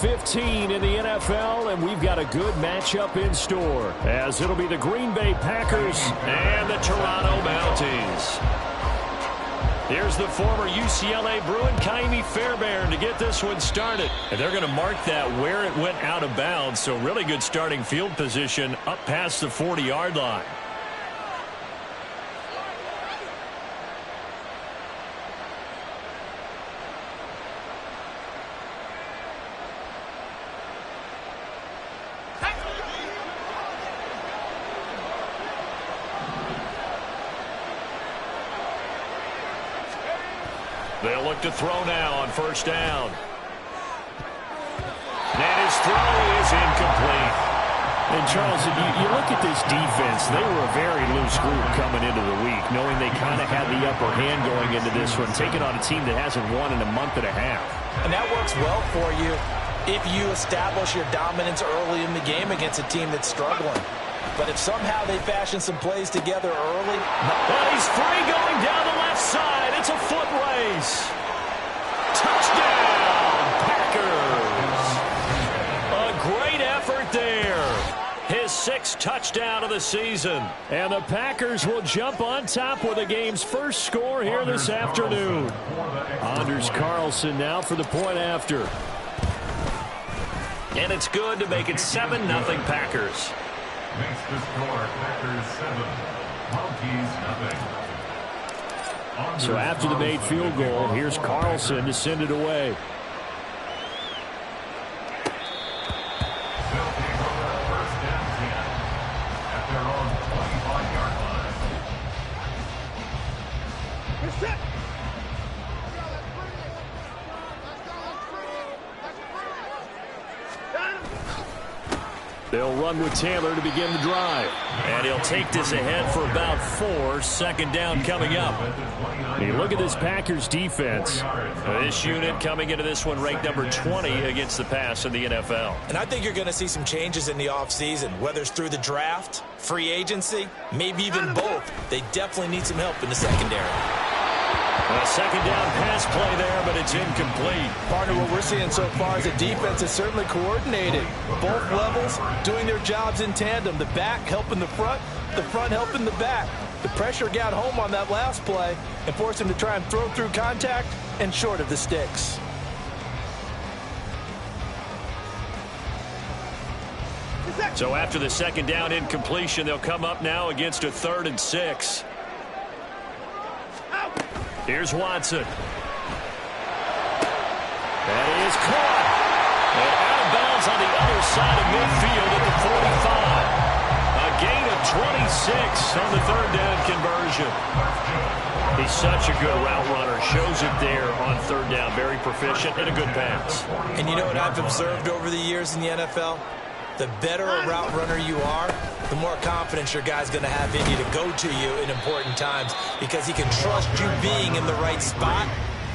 15 in the NFL, and we've got a good matchup in store, as it'll be the Green Bay Packers and the Toronto Mounties. Here's the former UCLA Bruin, Kaimi Fairbairn, to get this one started. And they're going to mark that where it went out of bounds, so really good starting field position up past the 40-yard line. They'll look to throw now on first down. And his throw is incomplete. And Charles, you look at this defense, they were a very loose group coming into the week, knowing they kind of had the upper hand going into this one, taking on a team that hasn't won in a month and a half. And that works well for you if you establish your dominance early in the game against a team that's struggling. But if somehow they fashion some plays together early. Well, he's free going down the left side. It's a foot race. Touchdown, Packers. A great effort there. His 6th touchdown of the season. And the Packers will jump on top with the game's first score here this afternoon. Anders Carlson now for the point after. And it's good to make it 7-0 Packers. Makes the score Packers 7, Mounties 0. So after the made field goal, here's Carlson to send it away. They'll take over first down 10 at their own 25-yard line. They'll run with Taylor to begin the drive. And he'll take this ahead for about 4. Second down coming up. Hey, look at this Packers defense. This unit coming into this one ranked number 20 against the pass in the NFL. And I think you're going to see some changes in the offseason, whether it's through the draft, free agency, maybe even both. They definitely need some help in the secondary. A second down pass play there, but it's incomplete. Partner, what we're seeing so far is the defense is certainly coordinated. Both levels doing their jobs in tandem. The back helping the front helping the back. The pressure got home on that last play and forced him to try and throw through contact and short of the sticks. So after the second down incompletion, they'll come up now against a 3rd and 6. Here's Watson. That is caught. And out of bounds on the other side of midfield at the 45. A gain of 26 on the 3rd down conversion. He's such a good route runner. Shows it there on 3rd down. Very proficient and a good pass. And you know what I've observed over the years in the NFL? The better a route runner you are, the more confidence your guy's going to have in you to go to you in important times because he can trust you being in the right spot,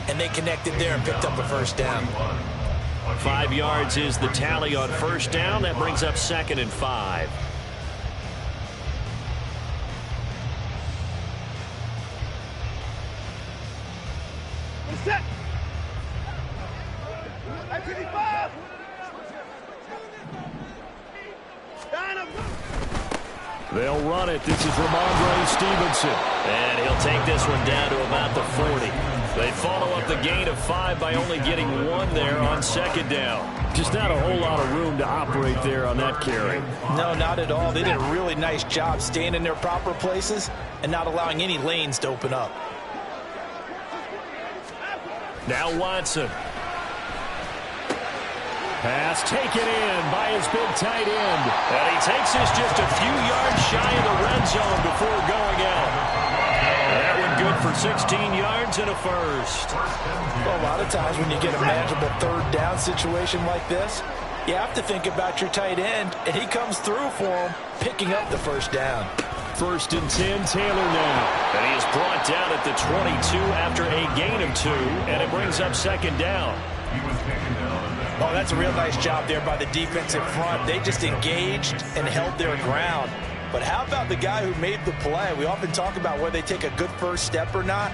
and they connected there and picked up a first down. 5 yards is the tally on first down. That brings up 2nd and 5. Set. They'll run it. This is Ramondre Stevenson. And he'll take this one down to about the 40. They follow up the gain of 5 by only getting 1 there on second down. Just not a whole lot of room to operate there on that carry. No, not at all. They did a really nice job staying in their proper places and not allowing any lanes to open up. Now Watson. Pass taken in by his big tight end. And he takes this just a few yards shy of the red zone before going out. That one good for 16 yards and a first. Well, a lot of times when you get a manageable 3rd down situation like this, you have to think about your tight end, and he comes through for him, picking up the first down. 1st and 10, Taylor now. And he is brought down at the 22 after a gain of 2, and it brings up 2nd down. He was taken down. Oh, that's a real nice job there by the defensive front. They just engaged and held their ground. But how about the guy who made the play? We often talk about whether they take a good first step or not.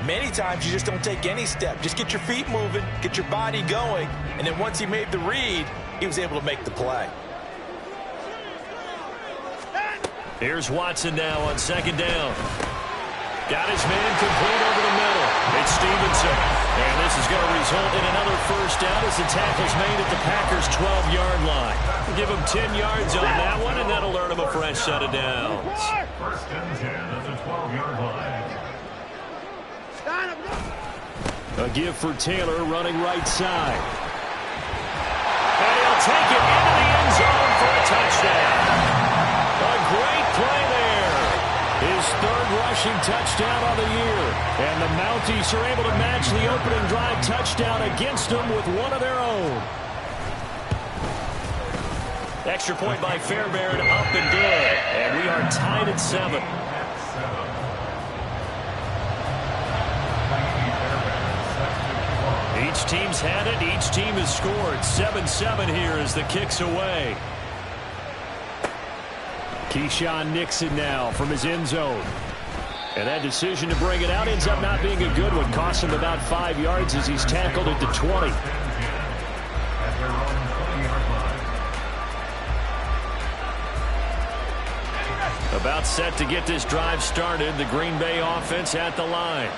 Many times you just don't take any step. Just get your feet moving, get your body going, and then once he made the read, he was able to make the play. Here's Watson now on second down. Got his man complete over the middle. It's Stevenson. And this is going to result in another first down as the tackle's made at the Packers' 12-yard line. Give him 10 yards on that one, and that'll earn him a fresh set of downs. First and 10 at the 12-yard line. A give for Taylor running right side. And he'll take it into the end zone for a touchdown. A great play there. His third rushing touchdown on the year. And the Mounties are able to match the opening drive touchdown against them with one of their own. Extra point by Fairbairn, up and good. And we are tied at 7. Each team's had it. Each team has scored. 7-7 here as the kick's away. Keyshawn Nixon now from his end zone. And that decision to bring it out ends up not being a good one. Costs him about 5 yards as he's tackled at the 20. About set to get this drive started. The Green Bay offense at the line.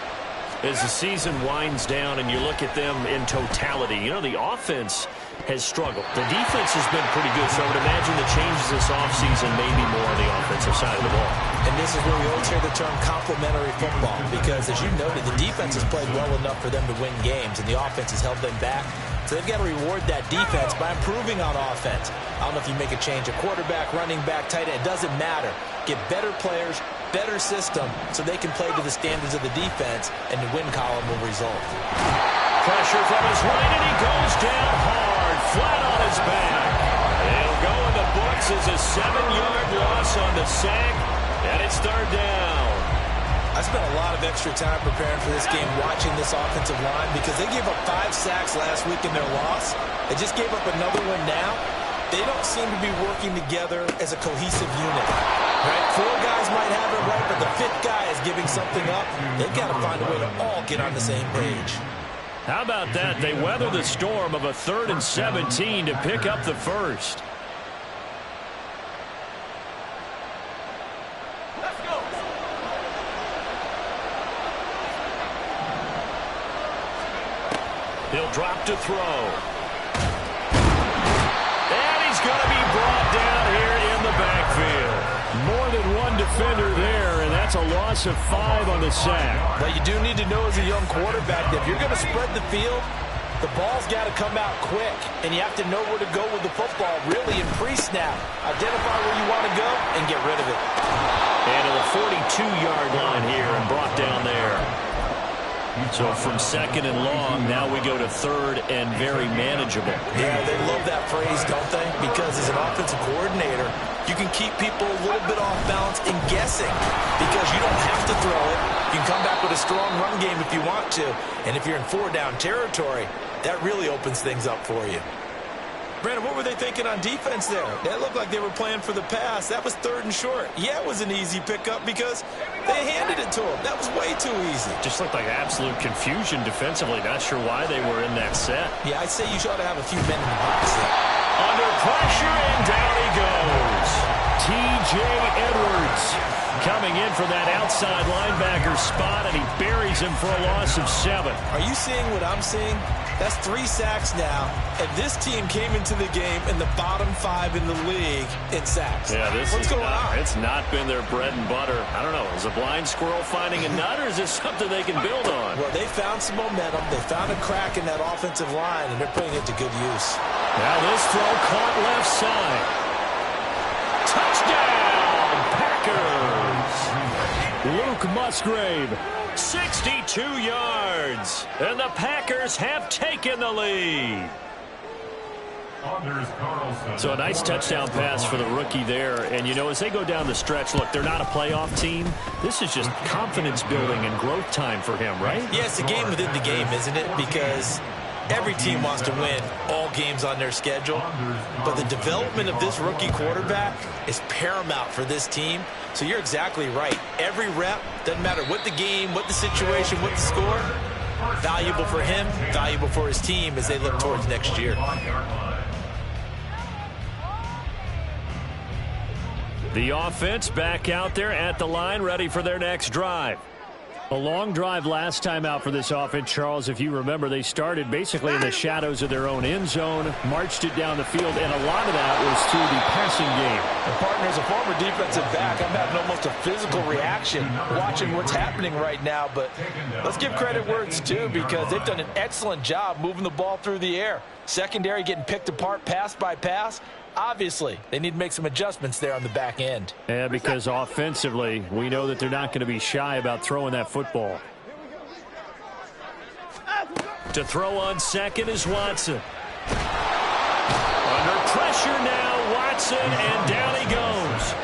As the season winds down and you look at them in totality, you know, the offense has struggled. The defense has been pretty good, so I would imagine the changes this offseason may be more on the offensive side of the ball. And this is where we always hear the term complementary football, because as you noted, the defense has played well enough for them to win games, and the offense has held them back. So they've got to reward that defense by improving on offense. I don't know if you make a change, a quarterback, running back, tight end, it doesn't matter. Get better players, better system, so they can play to the standards of the defense, and the win column will result. Pressure from his right, and he goes down hard, flat on his back. It'll go in the books as a 7-yard loss on the sack, and it's third down. I spent a lot of extra time preparing for this game, watching this offensive line, because they gave up 5 sacks last week in their loss. They just gave up another one now. They don't seem to be working together as a cohesive unit. Right? 4 guys might have it right, but the 5th guy is giving something up. They've got to find a way to all get on the same page. How about that? They weather the storm of a 3rd and 17 to pick up the first. Let's go. He'll drop to throw. And he's going to be brought down here in the backfield. More than one defender there, and that's a loss of 5 on the sack. But you do need to know as a young quarterback that if you're going to spread the field, the ball's got to come out quick, and you have to know where to go with the football, really, in pre-snap. Identify where you want to go and get rid of it. And to the 42-yard line here and brought down there. So from 2nd and long, now we go to 3rd and very manageable. Yeah, they love that phrase, don't they? Because as an offensive coordinator, you can keep people a little bit off balance and guessing, because you don't have to throw it. You can come back with a strong run game if you want to. And if you're in 4-down territory, that really opens things up for you. Brandon, what were they thinking on defense there? That looked like they were playing for the pass. That was 3rd and short. Yeah, it was an easy pickup because they handed it to him. That was way too easy. Just looked like absolute confusion defensively. Not sure why they were in that set. Yeah, I'd say you ought to have a few men in the box there. Under pressure, and down he goes. T.J. Edwards coming in for that outside linebacker spot, and he buries him for a loss of 7. Are you seeing what I'm seeing? That's 3 sacks now, and this team came into the game in the bottom 5 in the league in sacks. Yeah, What's going on? It's not been their bread and butter. I don't know. Is a blind squirrel finding a nut, or is this something they can build on? Well, they found some momentum. They found a crack in that offensive line, and they're putting it to good use. Now this throw caught left side. Touchdown, Packers! Luke Musgrave, 62 yards, and the Packers have taken the lead. So a nice touchdown pass for the rookie there. And, you know, as they go down the stretch, look, they're not a playoff team. This is just confidence building and growth time for him, right? Yeah, it's a game within the game, isn't it? Because Every team wants to win all games on their schedule, but the development of this rookie quarterback is paramount for this team. So you're exactly right. Every rep, doesn't matter what the game, what the situation, what the score, valuable for him, valuable for his team as they look towards next year. The offense back out there at the line, ready for their next drive. A long drive last time out for this offense, Charles. If you remember, they started basically in the shadows of their own end zone, marched it down the field, and a lot of that was through the passing game. And partner, as a former defensive back, I'm having almost a physical reaction watching what's happening right now. But let's give credit where it's due, because they've done an excellent job moving the ball through the air. Secondary getting picked apart pass by pass. Obviously, they need to make some adjustments there on the back end. Yeah, because offensively, we know that they're not going to be shy about throwing that football. To throw on second is Watson. Under pressure now, Watson, and down he goes.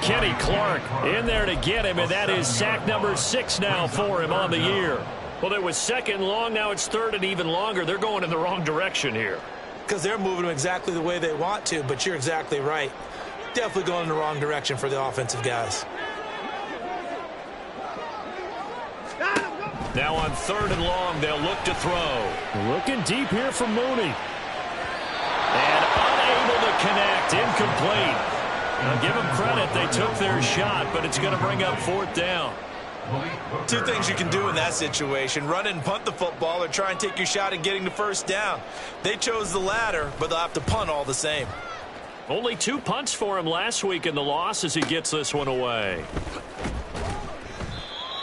Kenny Clark in there to get him, and that is sack number 6 now for him on the year. Well, it was second long, now it's third and even longer. They're going in the wrong direction here. Because they're moving them exactly the way they want to, but you're exactly right. Definitely going in the wrong direction for the offensive guys. Now on third and long, they'll look to throw. Looking deep here for Mooney. And unable to connect, incomplete. Now give them credit, they took their shot, but it's going to bring up fourth down. Two things you can do in that situation: run and punt the football, or try and take your shot at getting the first down. They chose the latter, but they'll have to punt all the same. Only 2 punts for him last week in the loss as he gets this one away.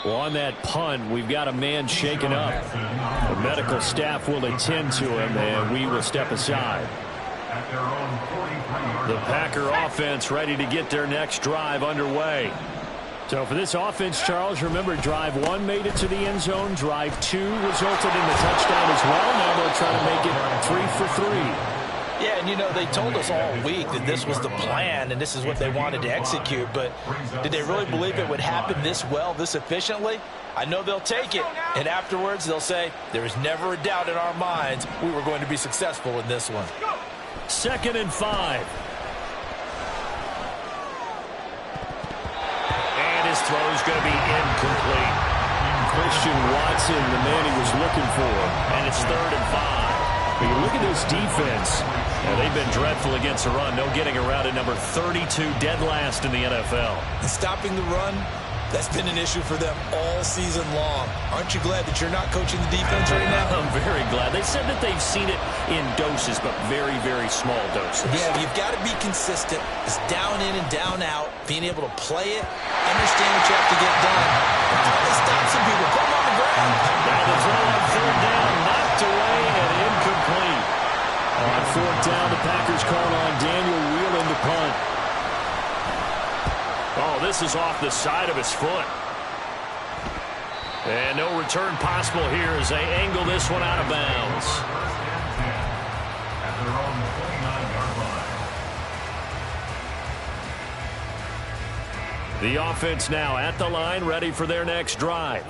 Well, on that punt, we've got a man shaken up. The medical staff will attend to him, and we will step aside. The Packer offense ready to get their next drive underway. So for this offense, Charles, remember, drive 1 made it to the end zone. Drive 2 resulted in the touchdown as well. Now they'll try to make it 3 for 3. Yeah, and you know, they told us all week that this was the plan and this is what they wanted to execute, but did they really believe it would happen this well, this efficiently? I know they'll take it, and afterwards they'll say, there was never a doubt in our minds we were going to be successful in this one. 2nd and 5. His throw is going to be incomplete. Christian Watson, the man he was looking for. And it's 3rd and 5. When you look at this defense, they've been dreadful against the run. No getting around at number 32, dead last in the NFL. And stopping the run, that's been an issue for them all season long. Aren't you glad that you're not coaching the defense right now? I'm very glad. They said that they've seen it in doses, but very, very small doses. Yeah, you've got to be consistent. It's down in and down out, being able to play it, understand what you have to get done. They stop some people, put them on the ground. Now the throw on 3rd down, knocked away and incomplete. On 4th down, the Packers call on Daniel Whelan to punt. Oh, this is off the side of his foot. And no return possible here as they angle this one out of bounds. The offense now at the line, ready for their next drive.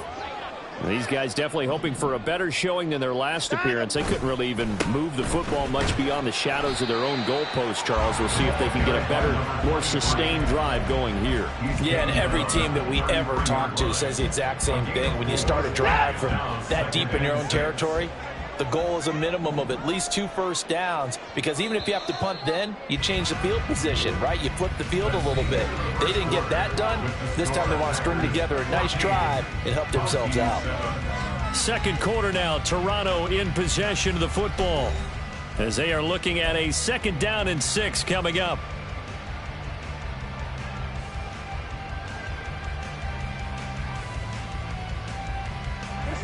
These guys definitely hoping for a better showing than their last appearance. They couldn't really even move the football much beyond the shadows of their own goalpost, Charles. We'll see if they can get a better, more sustained drive going here. Yeah, and every team that we ever talk to says the exact same thing. When you start a drive from that deep in your own territory, the goal is a minimum of at least 2 first downs, because even if you have to punt then, you change the field position, right? You flip the field a little bit. They didn't get that done. This time they want to string together a nice drive and help themselves out. 2nd quarter now, Toronto in possession of the football as they are looking at a 2nd down and 6 coming up.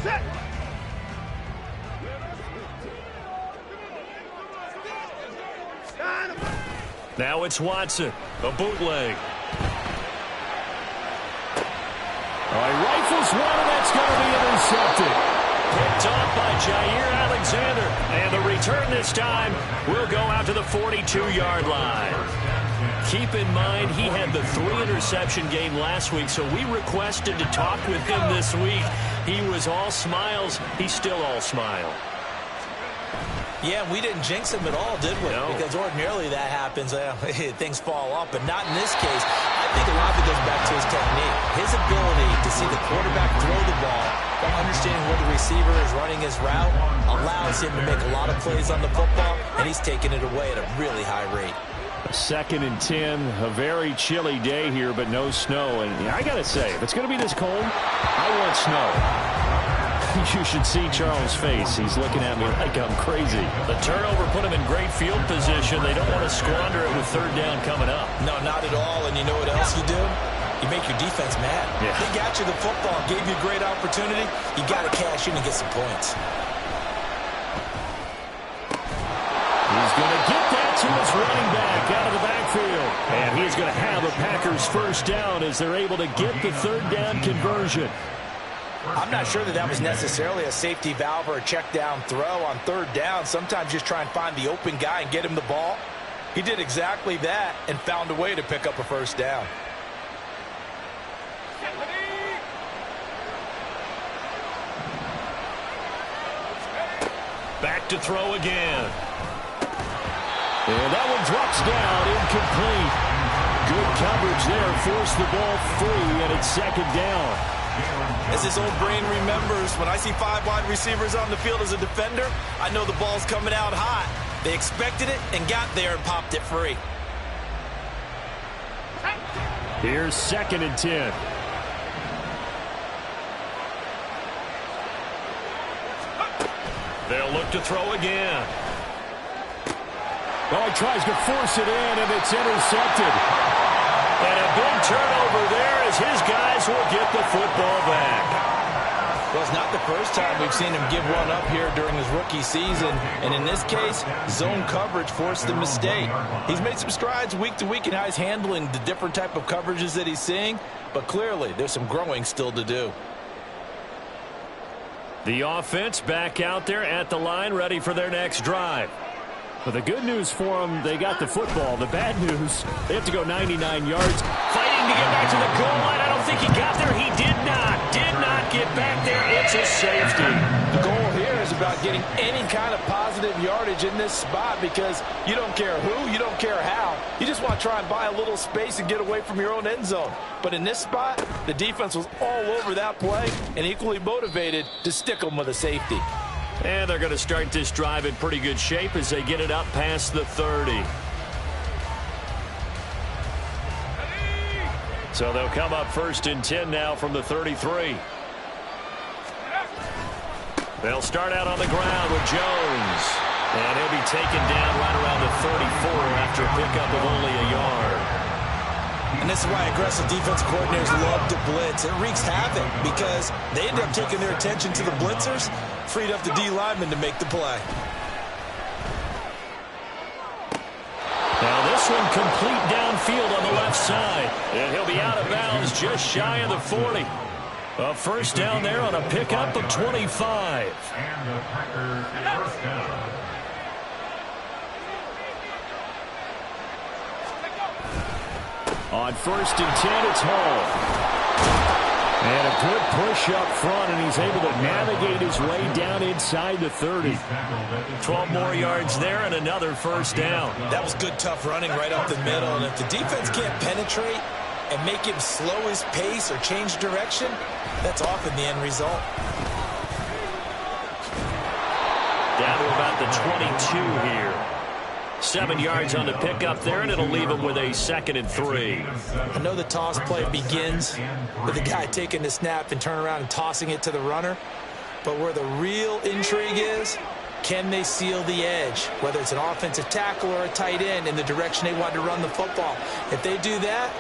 Set. Now it's Watson, a bootleg. All right, rifles one, and that's going to be intercepted. Picked off by Jair Alexander, and the return this time will go out to the 42-yard line. Keep in mind, he had the 3-interception game last week, so we requested to talk with him this week. He was all smiles. He's still all smile. Yeah, we didn't jinx him at all, did we? No. Because ordinarily that happens, things fall off, but not in this case. I think a lot of it goes back to his technique. His ability to see the quarterback throw the ball while understanding where the receiver is running his route allows him to make a lot of plays on the football, and he's taking it away at a really high rate. 2nd and 10, a very chilly day here, but no snow. And I got to say, if it's going to be this cold, I want snow. You should see Charles' face. He's looking at me like I'm crazy. The turnover put him in great field position. They don't want to squander it with 3rd down coming up. No, not at all. And you know what else you do? You make your defense mad. Yeah. They got you the football, gave you a great opportunity. You got to cash in and get some points. He's going to get that to his running back out of the backfield. And he's going to have a Packers 1st down as they're able to get the 3rd down conversion. I'm not sure that was necessarily a safety valve or a check down throw on 3rd down. Sometimes just try and find the open guy and get him the ball. He did exactly that and found a way to pick up a 1st down. Back to throw again. And that one drops down, incomplete. Good coverage there, forced the ball free, and it's 2nd down. As his old brain remembers, when I see 5 wide receivers on the field as a defender, I know the ball's coming out hot. They expected it and got there and popped it free. Here's 2nd and 10. They'll look to throw again. Oh, he tries to force it in, and it's intercepted. And a big turnover there as his guys will get the football back. Well, it's not the first time we've seen him give one up here during his rookie season. And in this case, zone coverage forced the mistake. He's made some strides week to week in how he's handling the different type of coverages that he's seeing. But clearly, there's some growing still to do. The offense back out there at the line, ready for their next drive. But the good news for them, they got the football. The bad news, they have to go 99 yards. Fighting to get back to the goal line. I don't think he got there. He did not get back there. It's a safety. The goal here is about getting any kind of positive yardage in this spot because you don't care who, you don't care how. You just want to try and buy a little space and get away from your own end zone. But in this spot, the defense was all over that play and equally motivated to stick them with a safety. And they're going to start this drive in pretty good shape as they get it up past the 30. So they'll come up 1st and 10 now from the 33. They'll start out on the ground with Jones. And he'll be taken down right around the 34 after a pickup of only a yard. And this is why aggressive defensive coordinators love to blitz. It wreaks havoc because they end up taking their attention to the blitzers, freed up the D lineman to make the play. Now this one complete downfield on the left side. And he'll be out of bounds just shy of the 40. A 1st down there on a pickup of 25. And the Packers 1st down. On 1st and 10, it's Hall. And a good push up front, and he's able to navigate his way down inside the 30. 12 more yards there and another 1st down. That was good, tough running right up the middle. And if the defense can't penetrate and make him slow his pace or change direction, that's often the end result. Down to about the 22 here. 7 yards on the pickup there, and it'll leave him with a 2nd and 3. I know the toss play begins with the guy taking the snap and turning around and tossing it to the runner. But where the real intrigue is, can they seal the edge? Whether it's an offensive tackle or a tight end in the direction they want to run the football. If they do that,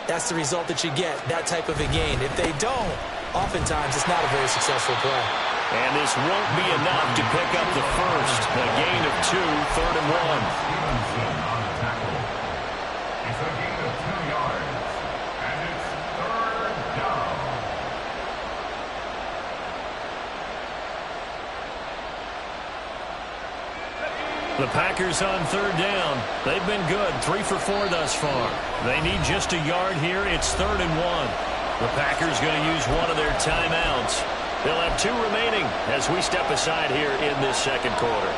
that's the result that you get, that type of a gain. If they don't, oftentimes it's not a very successful play. And this won't be enough to pick up the 1st. A gain of 2, 3rd and 1. It's a gain of 2 yards. And it's 3rd down. The Packers on 3rd down. They've been good, 3 for 4 thus far. They need just a yard here. It's 3rd and 1. The Packers going to use one of their timeouts. They'll have 2 remaining as we step aside here in this 2nd quarter.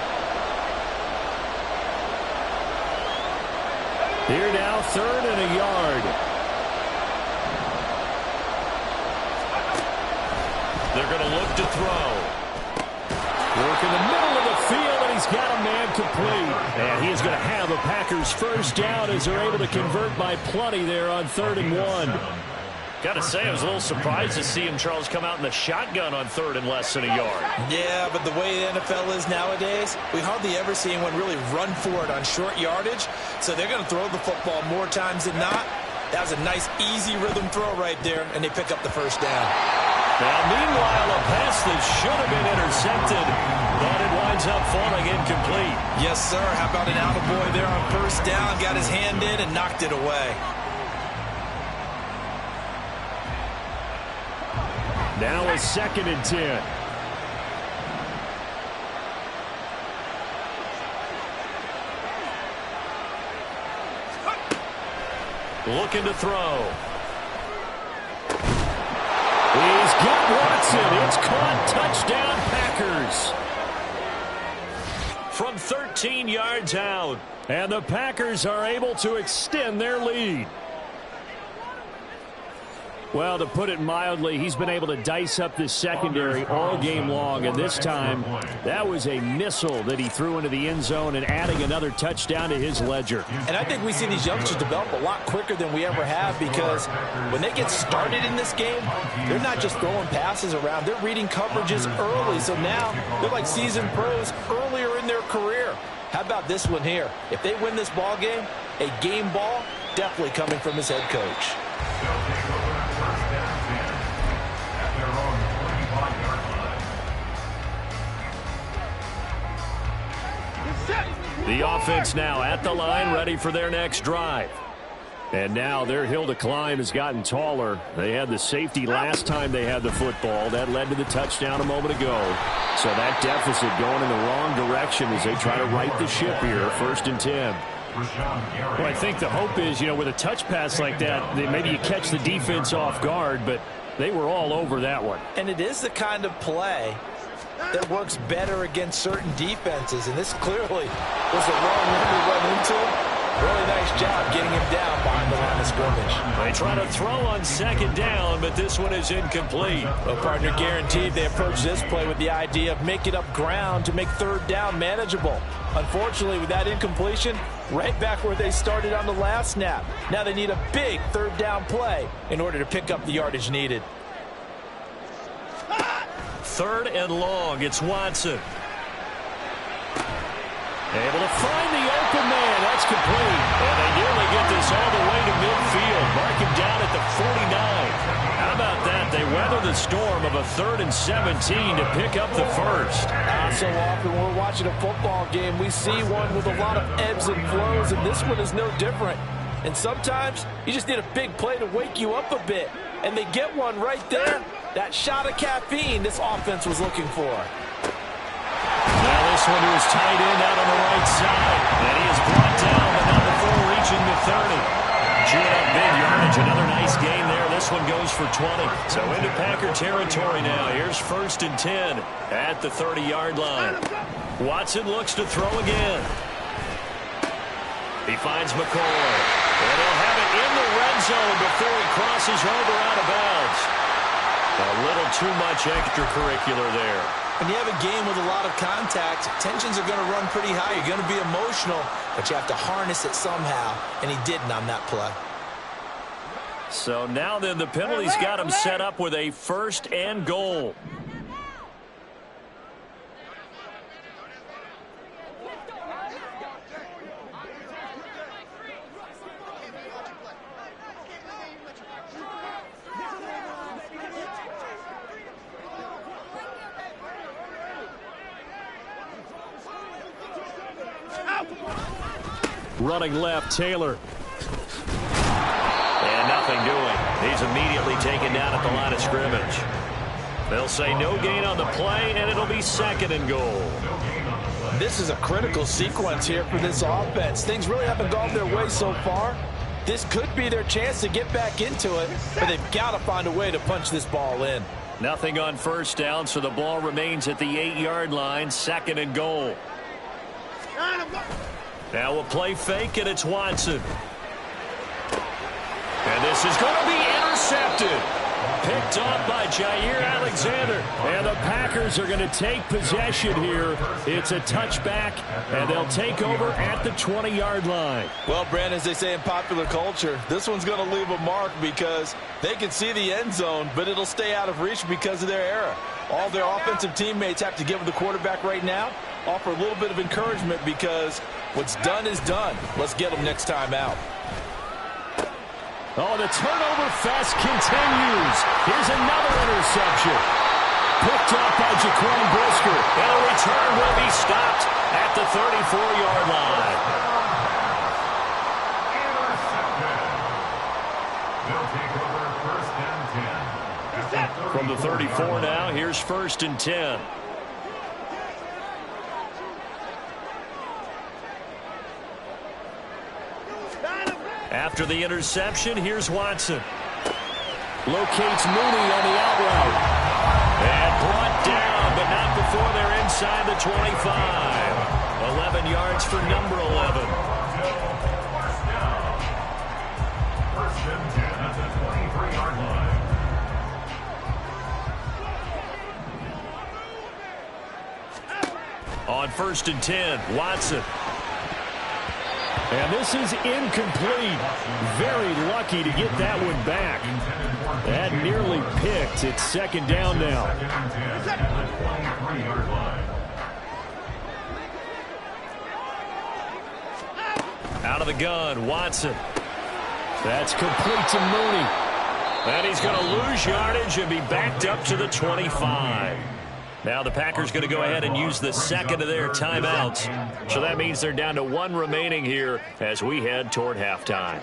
Here now, 3rd and a yard. They're going to look to throw. Work in the middle of the field, and he's got a man complete. And he is going to have a Packers first down as they're able to convert by plenty there on 3rd and 1. Got to say, I was a little surprised to see him, Charles, come out in the shotgun on 3rd and less than a yard. Yeah, but the way the NFL is nowadays, we hardly ever see anyone really run for it on short yardage. So they're going to throw the football more times than not. That was a nice, easy rhythm throw right there, and they pick up the first down. Now, meanwhile, a pass that should have been intercepted, but it winds up falling incomplete. Yes, sir. How about an attaboy there on first down? Got his hand in and knocked it away. Now a 2nd and 10. Looking to throw. He's got Watson. It's caught. Touchdown, Packers. From 13 yards out. And the Packers are able to extend their lead. Well, to put it mildly, he's been able to dice up this secondary all game long. And this time, that was a missile that he threw into the end zone and adding another touchdown to his ledger. And I think we see these youngsters develop a lot quicker than we ever have, because when they get started in this game, they're not just throwing passes around. They're reading coverages early. So now they're like seasoned pros earlier in their career. How about this one here? If they win this ball game, a game ball definitely coming from his head coach. The offense now at the line, ready for their next drive. And now their hill to climb has gotten taller. They had the safety last time they had the football. That led to the touchdown a moment ago. So that deficit going in the wrong direction as they try to right the ship here. 1st and 10. Well, I think the hope is, with a touch pass like that, maybe you catch the defense off guard, but they were all over that one. And it is the kind of play that works better against certain defenses, and this clearly was the wrong one to run into. Really nice job getting him down behind the line of scrimmage. They try to throw on 2nd down, but this one is incomplete. Well, partner, guaranteed they approach this play with the idea of making up ground to make 3rd down manageable. Unfortunately, with that incompletion, right back where they started on the last snap. Now they need a big 3rd down play in order to pick up the yardage needed. 3rd and long. It's Watson. Able to find the open man. That's complete. And they nearly get this all the way to midfield. Mark him down at the 49. How about that? They weather the storm of a 3rd and 17 to pick up the first. So often when we're watching a football game, we see one with a lot of ebbs and flows, and this one is no different. And sometimes you just need a big play to wake you up a bit. And they get one right there. That shot of caffeine this offense was looking for. Now this one to his tight end out on the right side. And he is brought down, but not before reaching the 30. Chewing up big yardage. Another nice gain there. This one goes for 20. So into Packer territory now. Here's 1st and 10 at the 30-yard line. Watson looks to throw again. He finds McCoy. And he'll have it in the red zone before he crosses over out of bounds. A little too much extracurricular there. When you have a game with a lot of contact, tensions are going to run pretty high. You're going to be emotional, but you have to harness it somehow, and he didn't on that play. So now then the penalty's got him set up with a 1st and goal. Running left, Taylor. And nothing doing. He's immediately taken down at the line of scrimmage. They'll say no gain on the play, and it'll be 2nd and goal. This is a critical sequence here for this offense. Things really haven't gone their way so far. This could be their chance to get back into it, but they've got to find a way to punch this ball in. Nothing on 1st down, so the ball remains at the 8-yard line, 2nd and goal. Now a play fake, and it's Watson. This is going to be intercepted. Picked off by Jair Alexander. And the Packers are going to take possession here. It's a touchback, and they'll take over at the 20-yard line. Well, Brandon, as they say in popular culture, this one's going to leave a mark because they can see the end zone, but it'll stay out of reach because of their error. All their offensive teammates have to give the quarterback right now, offer a little bit of encouragement because what's done is done. Let's get them next time out. Oh, the turnover fest continues. Here's another interception. Picked off by Jaquan Brisker. And a return will be stopped at the 34-yard line. They'll take over 1st and 10. From the 34 now, here's 1st and 10. After the interception, here's Watson. Locates Mooney on the out route. And brought down, but not before they're inside the 25. 11 yards for number 11. First down. 1st and 10 at the 23-yard line. On 1st and 10, Watson. And this is incomplete. Very lucky to get that one back. That nearly picked. It's 2nd down now. Out of the gun, Watson. That's complete to Mooney. And he's going to lose yardage and be backed up to the 25. Now the Packers going to go ahead and use the second of their timeouts. So that means they're down to 1 remaining here as we head toward halftime.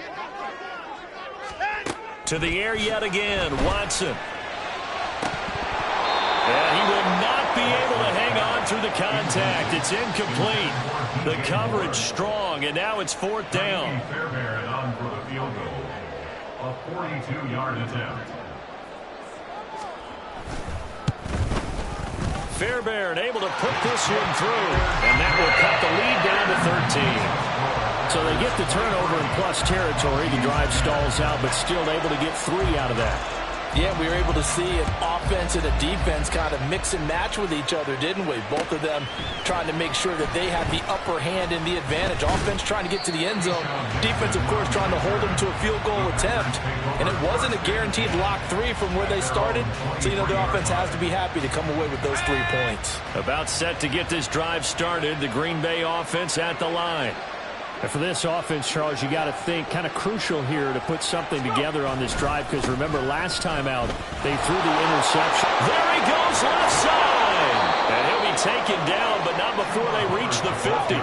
To the air yet again, Watson. And he will not be able to hang on through the contact. It's incomplete. The coverage strong, and now it's 4th down. Fairbairn on for the field goal. A 42-yard attempt. Fairbairn able to put this one through, and that will cut the lead down to 13. So they get the turnover in plus territory. The drive stalls out, but still able to get 3 out of that. Yeah, we were able to see an offense and a defense kind of mix and match with each other, didn't we? Both of them trying to make sure that they had the upper hand and the advantage. Offense trying to get to the end zone. Defense, of course, trying to hold them to a field goal attempt. And it wasn't a guaranteed lock 3 from where they started. So, the offense has to be happy to come away with those 3 points. About set to get this drive started. The Green Bay offense at the line. And for this offense, Charles, you got to think kind of crucial here to put something together on this drive because remember last time out they threw the interception. There he goes left side. And he'll be taken down, but not before they reach the 50.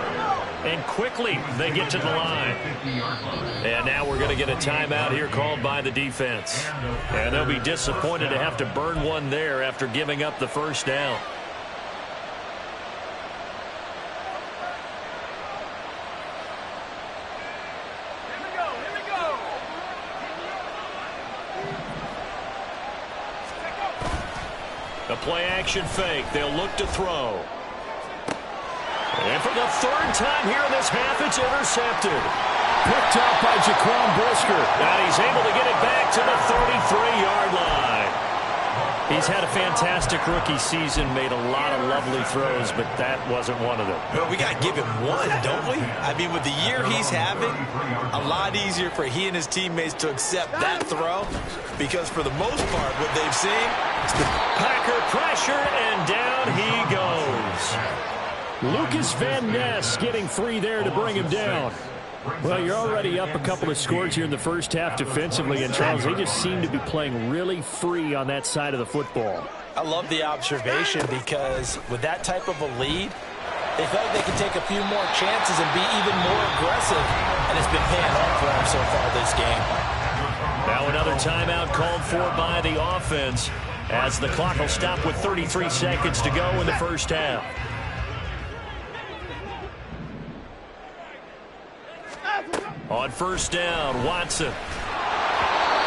And quickly they get to the line. And now we're going to get a timeout here called by the defense. And they'll be disappointed to have to burn one there after giving up the 1st down. The play-action fake. They'll look to throw. And for the 3rd time here in this half, it's intercepted. Picked up by Jaquan Brisker. And he's able to get it back to the 33-yard line. He's had a fantastic rookie season, made a lot of lovely throws, but that wasn't one of them. Well, we got to give him one, don't we? I mean, with the year he's having, a lot easier for he and his teammates to accept that throw because for the most part, what they've seen is the Packer pressure, and down he goes. Lucas Van Ness getting 3 there to bring him down. Well, you're already up a couple of scores here in the first half defensively, and Charles, they just seem to be playing really free on that side of the football. I love the observation because with that type of a lead, they felt like they could take a few more chances and be even more aggressive, and it's been paying off for them so far this game. Now another timeout called for by the offense as the clock will stop with 33 seconds to go in the first half. On 1st down, Watson.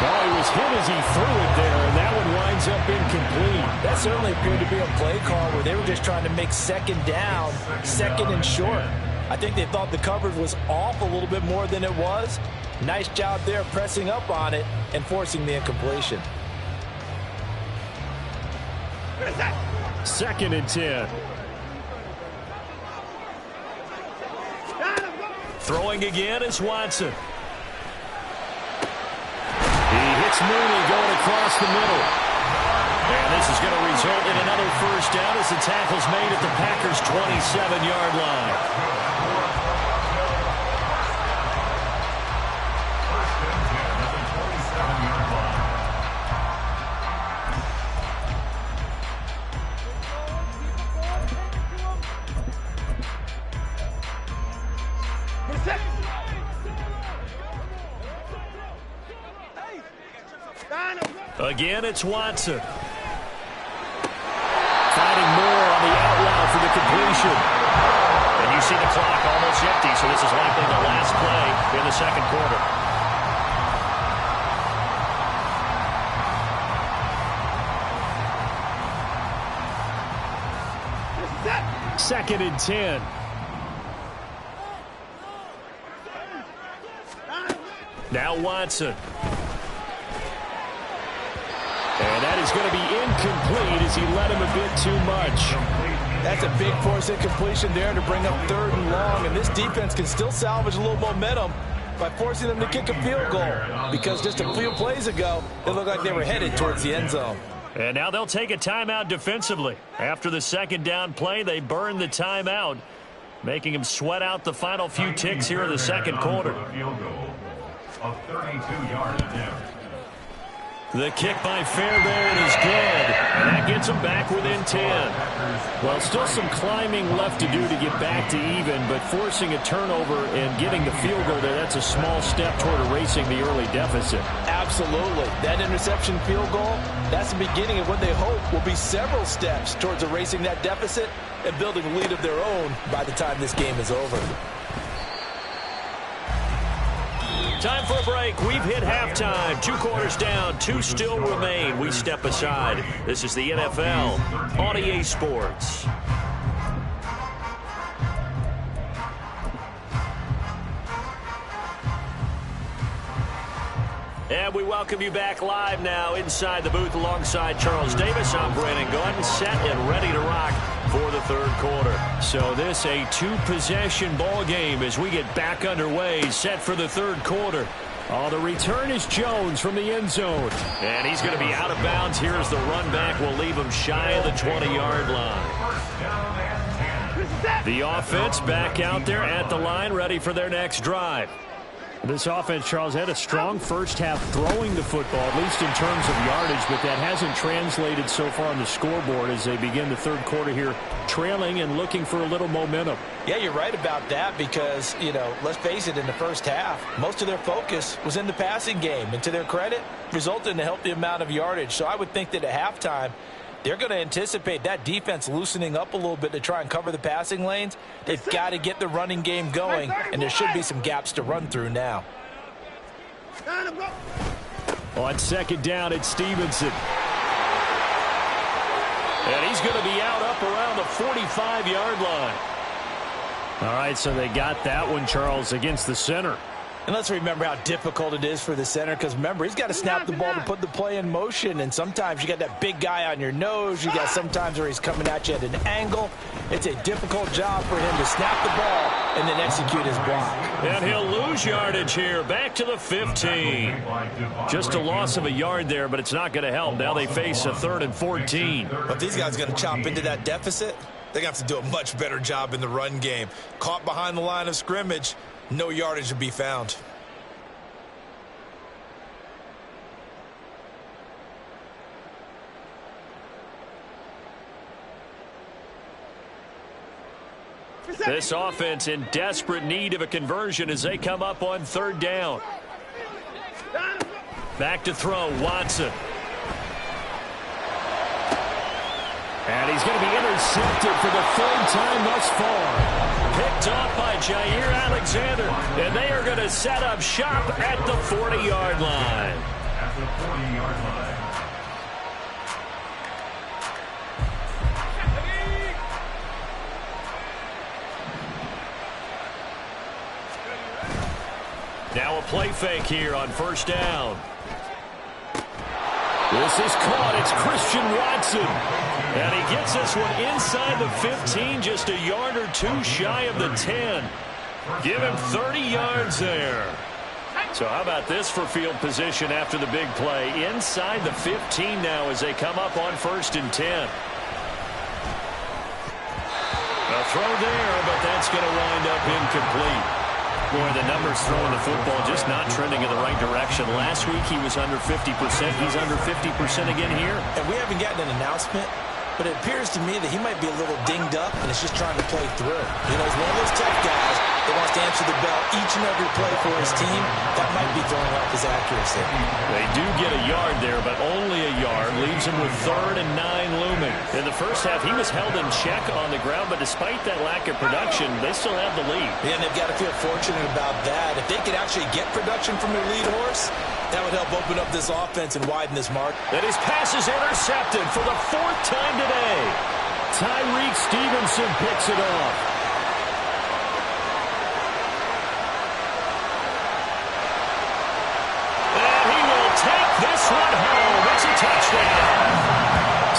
Oh, he was hit as he threw it there, and that one winds up incomplete. That certainly appeared to be a play call where they were just trying to make 2nd down, 2nd and short. I think they thought the coverage was off a little bit more than it was. Nice job there pressing up on it and forcing the incompletion. 2nd and 10. Throwing again is Watson. He hits Mooney going across the middle. And this is going to result in another first down as the tackle's made at the Packers' 27-yard line. Again, it's Watson. Finding Moore on the out route for the completion. And you see the clock almost empty, so this is likely the last play in the second quarter. Second and 10. Now Watson. And that is going to be incomplete as he led him a bit too much. That's a big force incompletion there to bring up 3rd and long. And this defense can still salvage a little momentum by forcing them to kick a field goal. Because just a few plays ago, it looked like they were headed towards the end zone. And now they'll take a timeout defensively. After the second down play, they burn the timeout, making them sweat out the final few ticks here in the second quarter. Of 32 yards attempt. The kick by Fairbairn is good, and that gets them back within 10. Well, still some climbing left to do to get back to even, but forcing a turnover and getting the field goal there, that's a small step toward erasing the early deficit. Absolutely. That interception field goal, that's the beginning of what they hope will be several steps towards erasing that deficit and building a lead of their own by the time this game is over. Time for a break. We've hit halftime. 2 quarters down. 2 still remain. We step aside. This is the NFL on EA Sports. And we welcome you back live now inside the booth alongside Charles Davis. I'm Brandon Gordon, set and ready to rock for the third quarter. So this a 2-possession ball game as we get back underway, set for the third quarter. Oh, the return is Jones from the end zone. And he's going to be out of bounds here as the run back will leave him shy of the 20-yard line. The offense back out there at the line, ready for their next drive. This offense, Charles, had a strong first half throwing the football, at least in terms of yardage, but that hasn't translated so far on the scoreboard as they begin the third quarter here, trailing and looking for a little momentum. Yeah, you're right about that because, you know, let's face it, in the first half, most of their focus was in the passing game. And to their credit, resulted in a healthy amount of yardage. So I would think that at halftime, they're going to anticipate that defense loosening up a little bit to try and cover the passing lanes. They've got to get the running game going, and there should be some gaps to run through now. On second down, it's Stevenson. And he's going to be out up around the 45-yard line. All right, so they got that one, Charles, against the center. And let's remember how difficult it is for the center because, remember, he's got to snap the ball to put the play in motion. And sometimes you got that big guy on your nose. You got sometimes where he's coming at you at an angle. It's a difficult job for him to snap the ball and then execute his block. And he'll lose yardage here. Back to the 15. Just a loss of a yard there, but it's not going to help. Now they face a 3rd and 14. But these guys are going to chop into that deficit. They're going to have to do a much better job in the run game. Caught behind the line of scrimmage. No yardage to be found. This offense in desperate need of a conversion as they come up on 3rd down. Back to throw, Watson. And he's going to be intercepted for the 3rd time thus far. Picked off by Jair Alexander. And they are going to set up shop at the 40-yard line. At the 40-yard line. Now a play fake here on first down. This is caught. It's Christian Watson. And he gets this one inside the 15, just a yard or two shy of the 10. Give him 30 yards there. So how about this for field position after the big play? Inside the 15 now as they come up on 1st and 10. A throw there, but that's going to wind up incomplete. Boy, the numbers throwing the football just not trending in the right direction. Last week he was under 50%. He's under 50% again here. And we haven't gotten an announcement, but it appears to me that he might be a little dinged up and is just trying to play through. You know, he's one of those tough guys that wants to answer the bell each and every play for his team. That might be throwing off his accuracy. They do get a yard there, but only a yard. Leaves him with 3rd and 9 looming. In the first half, he was held in check on the ground, but despite that lack of production, they still have the lead. Yeah, and they've got to feel fortunate about that. If they could actually get production from their lead horse, that would help open up this offense and widen this mark. And his pass is intercepted for the 4th time today. Tyreek Stevenson picks it off. And he will take this one home. It's a touchdown.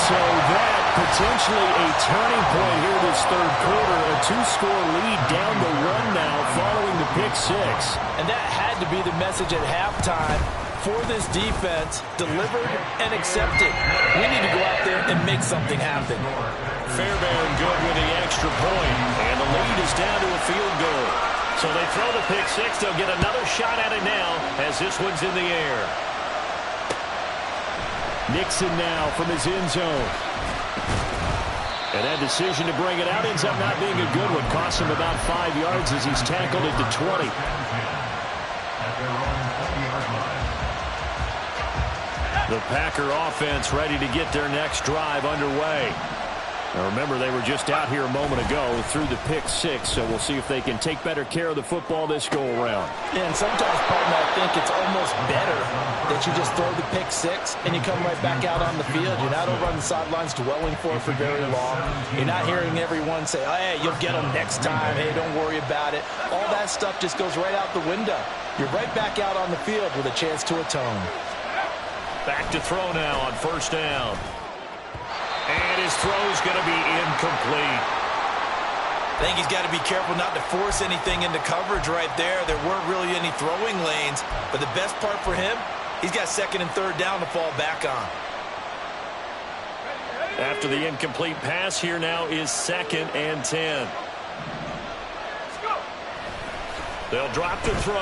So that potentially a turning point here this 3rd quarter. A 2-score lead down to 1 now following the pick 6. And that had to be the message at halftime for this defense, delivered and accepted. We need to go out there and make something happen. Fairbairn good with the extra point, and the lead is down to a field goal. So they throw the pick 6. They'll get another shot at it now as this one's in the air. Nixon now from his end zone. And that decision to bring it out ends up not being a good one. Costs him about 5 yards as he's tackled at the 20. The Packer offense ready to get their next drive underway. Now remember, they were just out here a moment ago through the pick 6, so we'll see if they can take better care of the football this go-around. Yeah, and sometimes, partner, I think it's almost better that you just throw the pick 6 and you come right back out on the field. You're not over on the sidelines dwelling for it for very long. You're not hearing everyone say, oh, hey, you'll get them next time. Hey, don't worry about it. All that stuff just goes right out the window. You're right back out on the field with a chance to atone. Back to throw now on 1st down. And his throw's going to be incomplete. I think he's got to be careful not to force anything into coverage right there. There weren't really any throwing lanes. But the best part for him, he's got 2nd and 3rd down to fall back on. After the incomplete pass, here now is 2nd and 10. They'll drop the throw.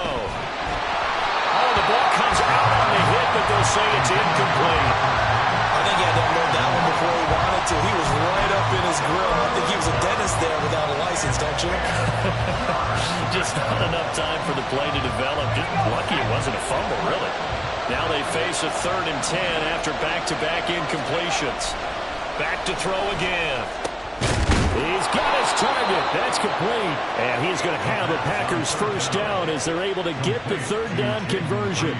Oh, the ball comes out on the hit, but they'll say it's incomplete. I think he had to unload that one before he wanted to. He was right up in his grill. I think he was a dentist there without a license, don't you? Just not enough time for the play to develop. Just lucky it wasn't a fumble, really. Now they face a 3rd and 10 after back-to-back incompletions. Back to throw again. He's got his target. That's complete. And he's going to have a Packers 1st down as they're able to get the 3rd down conversion.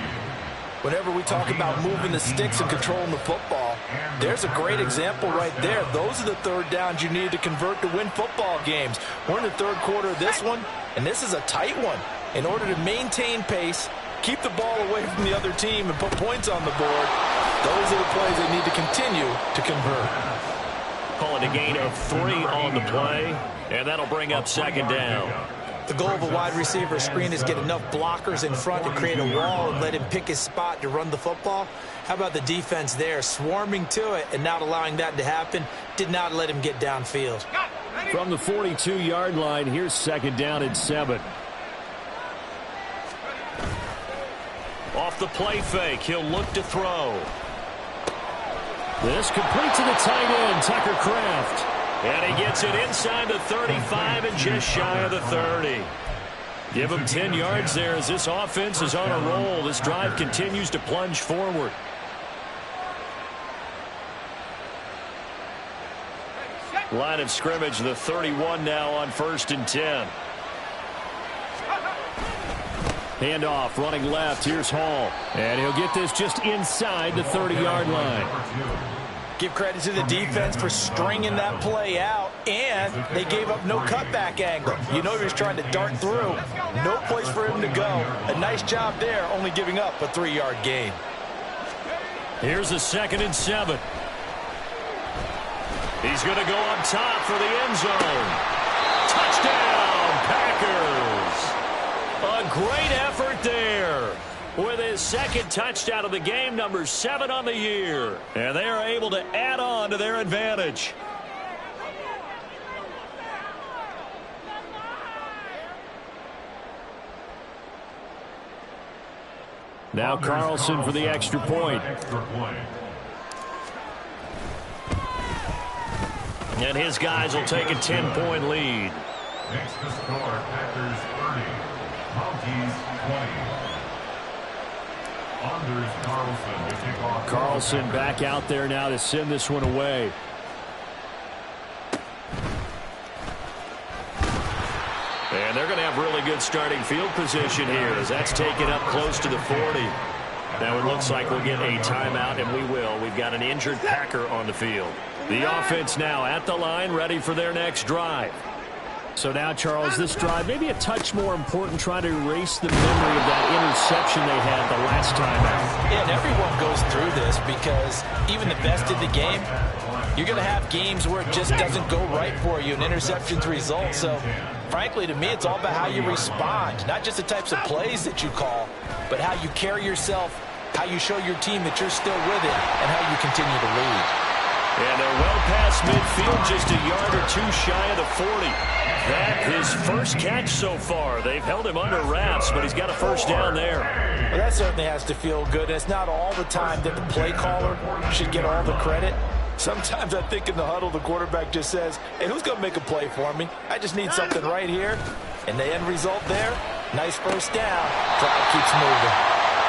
Whenever we talk about moving the sticks and controlling the football, there's a great example right there. Those are the 3rd downs you need to convert to win football games. We're in the 3rd quarter of this one, and this is a tight one. In order to maintain pace, keep the ball away from the other team, and put points on the board, those are the plays they need to continue to convert. Call it a gain of 3 on the play, and that'll bring up 2nd down. The goal of a wide receiver screen is get enough blockers in front to create a wall and let him pick his spot to run the football. How about the defense there, swarming to it and not allowing that to happen? Did not let him get downfield. From the 42-yard line, here's 2nd down and 7. Off the play fake, he'll look to throw. This complete to the tight end, Tucker Kraft. And he gets it inside the 35 and just shy of the 30. Give him 10 yards there as this offense is on a roll. This drive continues to plunge forward. Line of scrimmage, the 31 now on 1st and 10. Handoff, running left. Here's Hall. And he'll get this just inside the 30-yard line. Give credit to the defense for stringing that play out And they gave up no cutback angle. You know he was trying to dart through. No place for him to go. A nice job there, only giving up a 3-yard gain. Here's a 2nd and 7. He's going to go up top for the end zone. Touchdown, Packers. A great effort there. With his 2nd touchdown of the game, number 7 on the year. And they are able to add on to their advantage. Now Carlson for the extra point. And his guys will take a 10-point lead. Next to score, Packers 30, Mounties 20. Anders Carlson to kick off. Carlson back out there now to send this one away. And they're going to have really good starting field position here as that's taken up close to the 40. Now it looks like we'll get a timeout, and we will. We've got an injured Packer on the field. The offense now at the line, ready for their next drive. So now, Charles, this drive maybe a touch more important, trying to erase the memory of that interception they had the last time out. Yeah, and everyone goes through this because even the best in the game, you're going to have games where it just doesn't go right for you, and interceptions result. So, frankly, to me, it's all about how you respond, not just the types of plays that you call, but how you carry yourself, how you show your team that you're still with it, and how you continue to lead. And they're well past midfield, just a yard or two shy of the 40. That his first catch so far. They've held him under wraps, but he's got a first down there. Well, that certainly has to feel good. And it's not all the time that the play caller should get all the credit. Sometimes I think in the huddle, the quarterback just says, hey, who's going to make a play for me? I just need something right here. And the end result there, nice first down. Drive keeps moving.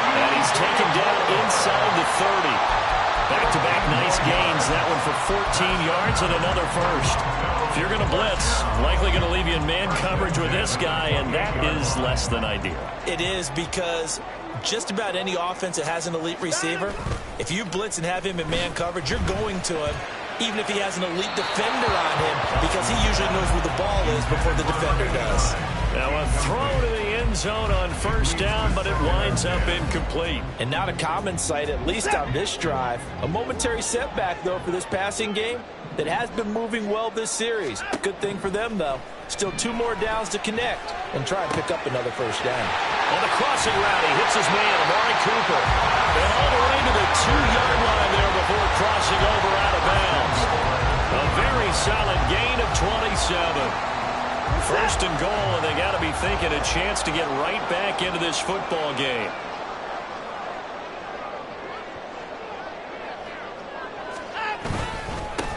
And he's taken down inside the 30. Back-to-back nice gains. That one for 14 yards and another first. If you're going to blitz, likely going to leave you in man coverage with this guy, and that is less than ideal. It is, because just about any offense that has an elite receiver, if you blitz and have him in man coverage, you're going to him, even if he has an elite defender on him, because he usually knows where the ball is before the defender does. Now a throw to the end zone on first down, but it winds up incomplete. And not a common sight, at least on this drive. A momentary setback, though, for this passing game that has been moving well this series. Good thing for them, though. Still 2 more downs to connect and try and pick up another first down. On the crossing route, he hits his man, Amari Cooper. And all the way to the 2-yard line there before crossing over out of bounds. A very solid gain of 27. First and goal, and they got to be thinking a chance to get right back into this football game.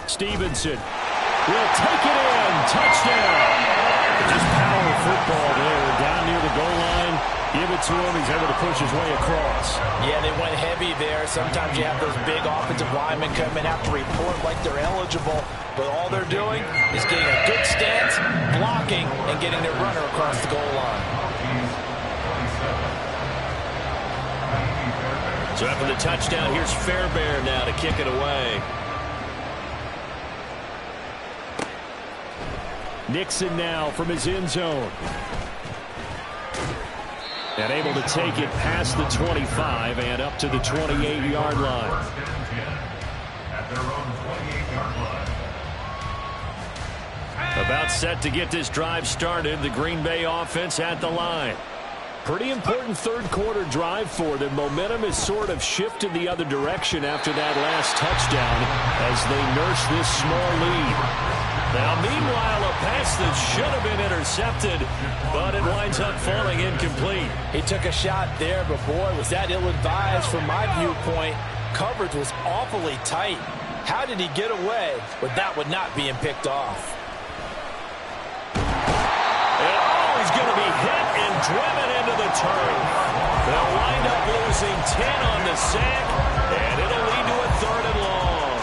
Stevenson will take it in. Touchdown. Just power football there. Down near the goal line. Give it to him. He's able to push his way across. Yeah, they went heavy there. Sometimes you have those big offensive linemen come in, have to report like they're eligible. But all they're doing is getting a good stance, blocking, and getting their runner across the goal line. So after the touchdown, here's Fairbairn now to kick it away. Nixon now from his end zone. And able to take it past the 25 and up to the 28-yard line. At their own 28-yard line. About set to get this drive started. The Green Bay offense at the line. Pretty important third-quarter drive for them. Momentum has sort of shifted the other direction after that last touchdown as they nurse this small lead. Now, meanwhile, a pass that should have been intercepted, but it winds up falling incomplete. He took a shot there, but boy, was that ill-advised from my viewpoint. Coverage was awfully tight. How did he get away with that one not being picked off? And he's going to be hit and driven into the turf. They'll wind up losing 10 on the sack, and it'll lead to a 3rd and long.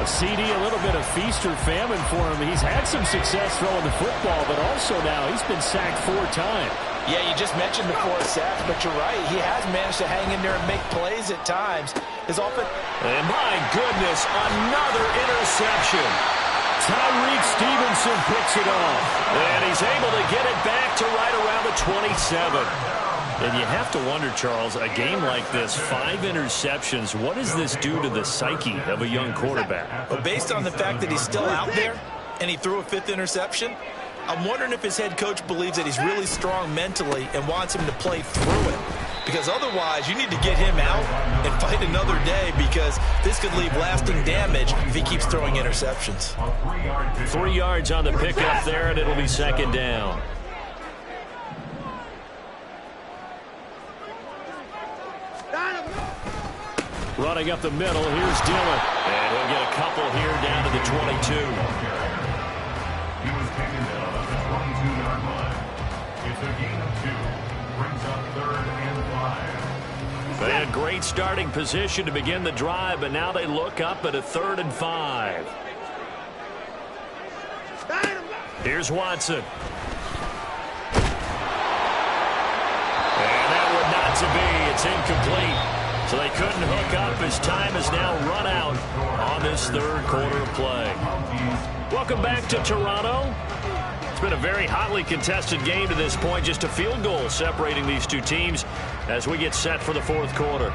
A CD, a little bit of feast or famine for him. He's had some success throwing the football, but also now he's been sacked 4 times. Yeah, you just mentioned the 4 sacks, but you're right. He has managed to hang in there and make plays at times. His offense. And my goodness, another interception. Tyreek Stevenson picks it off. And he's able to get it back to right around the 27. And you have to wonder, Charles, a game like this, 5 interceptions, what does this do to the psyche of a young quarterback? Well, based on the fact that he's still out there and he threw a 5th interception, I'm wondering if his head coach believes that he's really strong mentally and wants him to play through it. Because otherwise, you need to get him out and fight another day, because this could leave lasting damage if he keeps throwing interceptions. 3 yards on the pickup there, and it'll be second down. Running up the middle, here's Dillon. And he'll get a couple here down to the 22. He was taken down at the 22-yard line. It's a gain of 2. Brings up 3rd and 5. They had great starting position to begin the drive, but now they look up at a 3rd and 5. Here's Watson. And that would not to be. It's incomplete. So they couldn't hook up. His time is now run out on this 3rd quarter of play. Welcome back to Toronto. It's been a very hotly contested game to this point. Just a field goal separating these two teams as we get set for the 4th quarter.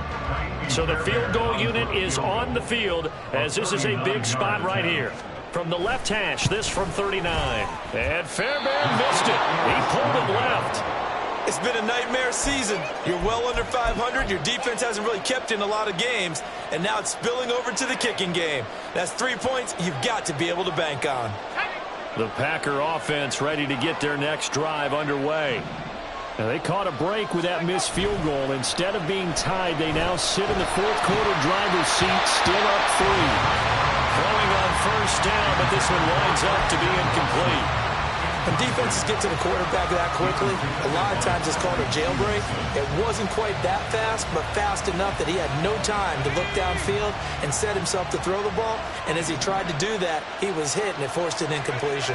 So the field goal unit is on the field, as this is a big spot right here. From the left hash, this from 39. And Fairbairn missed it. He pulled it left. It's been a nightmare season. You're well under 500. Your defense hasn't really kept in a lot of games, and now it's spilling over to the kicking game. That's 3 points you've got to be able to bank on. The Packer offense ready to get their next drive underway. Now they caught a break with that missed field goal. Instead of being tied, they now sit in the 4th quarter driver's seat, still up 3. Throwing on 1st down, but this one winds up to be incomplete. When defenses get to the quarterback that quickly, a lot of times it's called a jailbreak. It wasn't quite that fast, but fast enough that he had no time to look downfield and set himself to throw the ball. And as he tried to do that, he was hit, and it forced an incompletion.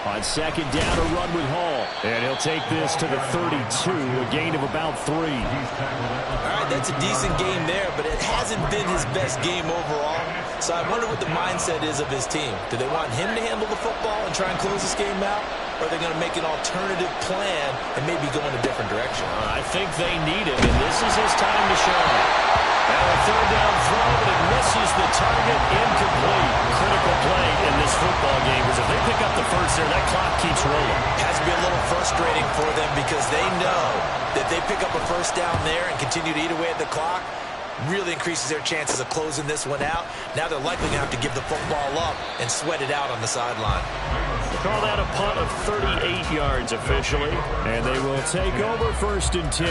On 2nd down, a run with Hall. And he'll take this to the 32, a gain of about 3. All right, that's a decent game there, but it hasn't been his best game overall. So I wonder what the mindset is of his team. Do they want him to handle the football and try and close this game out? Or are they going to make an alternative plan and maybe go in a different direction? I think they need him, and this is his time to shine. Now a 3rd down throw, but it misses the target, incomplete. Critical play in this football game, because if they pick up the first there, that clock keeps rolling. Has to be a little frustrating for them, because they know that they pick up a 1st down there and continue to eat away at the clock, really increases their chances of closing this one out. Now they're likely going to have to give the football up and sweat it out on the sideline. Call that a punt of 38 yards officially, and they will take over 1st and 10.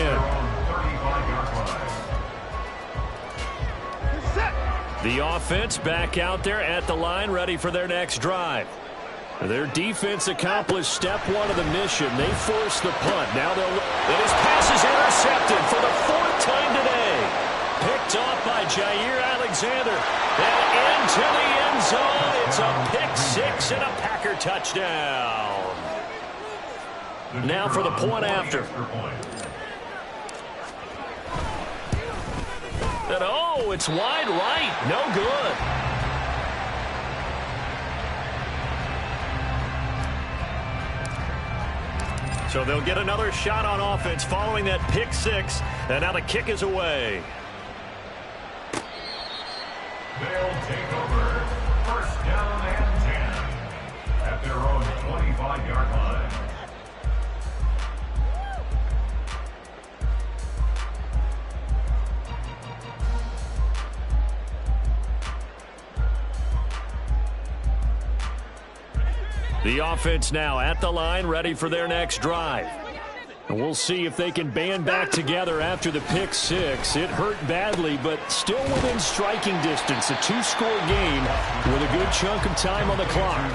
The offense back out there at the line, ready for their next drive. Their defense accomplished step 1 of the mission. They forced the punt. Now they'll... And his pass is intercepted for the 4th time today. Picked off by Jair Alexander. And into the end zone. It's a pick 6 and a Packer touchdown. Now for the point after. And oh, it's wide right. No good. So they'll get another shot on offense following that pick 6. And now the kick is away. They'll take over 1st down and 10 at their own 25-yard line. The offense now at the line, ready for their next drive. And we'll see if they can band back together after the pick 6. It hurt badly, but still within striking distance. A 2-score game with a good chunk of time on the clock.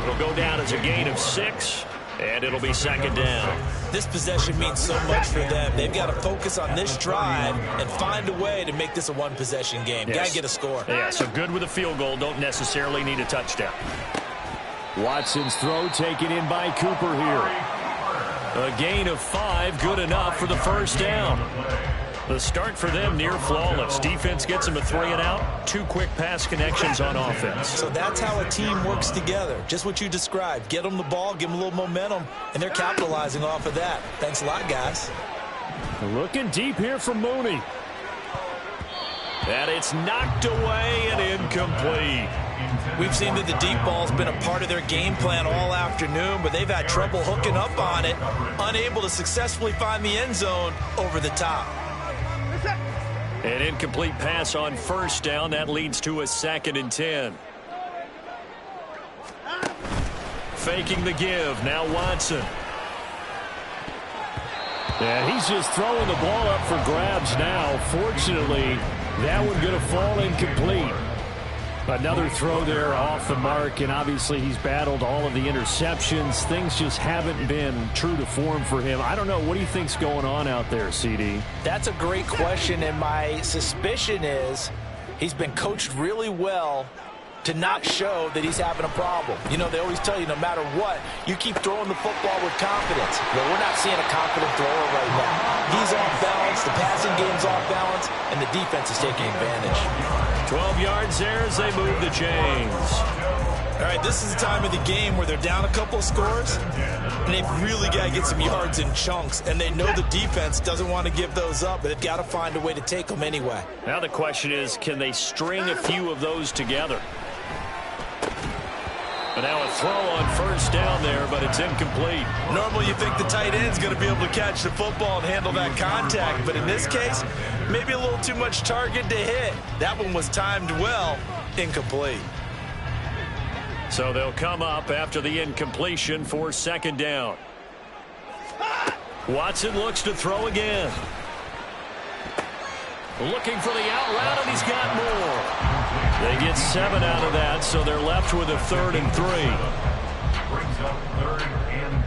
It'll go down as a gain of 6, and it'll be 2nd down. This possession means so much for them. They've got to focus on this drive and find a way to make this a 1-possession game. Yes. Got to get a score. Yeah, so good with a field goal. Don't necessarily need a touchdown. Watson's throw taken in by Cooper here. A gain of 5, good enough for the 1st down. The start for them near flawless. Defense gets them a 3 and out. 2 quick pass connections on offense. So that's how a team works together. Just what you described. Get them the ball, give them a little momentum, and they're capitalizing off of that. Thanks a lot, guys. Looking deep here from Mooney. And it's knocked away and incomplete. We've seen that the deep ball's been a part of their game plan all afternoon, but they've had trouble hooking up on it, unable to successfully find the end zone over the top. An incomplete pass on first down. That leads to a 2nd and 10. Faking the give. Now Watson. And he's just throwing the ball up for grabs now. Fortunately, that one going to fall incomplete. Another throw there off the mark, and obviously he's battled all of the interceptions. Things just haven't been true to form for him. I don't know. What do you think's going on out there, CD? That's a great question, and my suspicion is he's been coached really well to not show that he's having a problem. You know, they always tell you no matter what, you keep throwing the football with confidence. Well, we're not seeing a confident thrower right now. He's off balance, the passing game's off balance, and the defense is taking advantage. 12 yards there as they move the chains. All right, this is the time of the game where they're down a couple of scores, and they've really got to get some yards in chunks, and they know the defense doesn't want to give those up, but they've got to find a way to take them anyway. Now the question is, can they string a few of those together? But now a throw on first down there, but it's incomplete. Normally you think the tight end's going to be able to catch the football and handle that contact, but in this case, maybe a little too much target to hit. That one was timed well, incomplete. So they'll come up after the incompletion for 2nd down. Watson looks to throw again. Looking for the out route, and he's got more. They get 7 out of that, so they're left with a 3rd and 3. Brings up 3rd and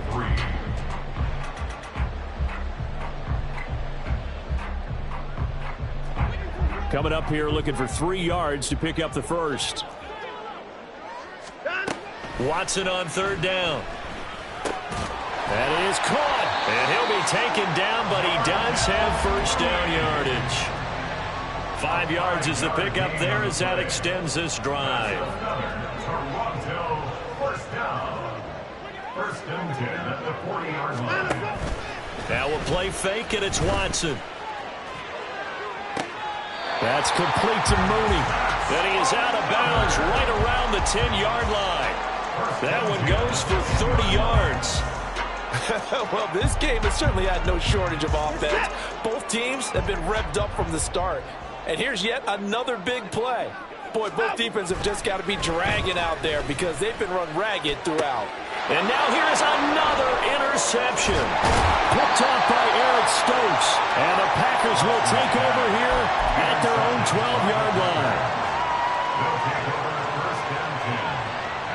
3. Coming up here looking for 3 yards to pick up the first. Watson on 3rd down. That is caught. And he'll be taken down, but he does have first down yardage. 5 yards is the pickup there as that extends this drive. Toronto, first down. 1st and 10 at the 40-yard line. Now we'll play fake, and it's Watson. That's complete to Mooney. Then he is out of bounds right around the 10-yard line. That one goes for 30 yards. Well, this game has certainly had no shortage of offense. Both teams have been revved up from the start. And here's yet another big play. Boy, both defenses have just got to be dragging out there because they've been run ragged throughout. And now here's another interception. Picked off by Eric Stokes. And the Packers will take over here at their own 12-yard line. They'll take over 1st and 10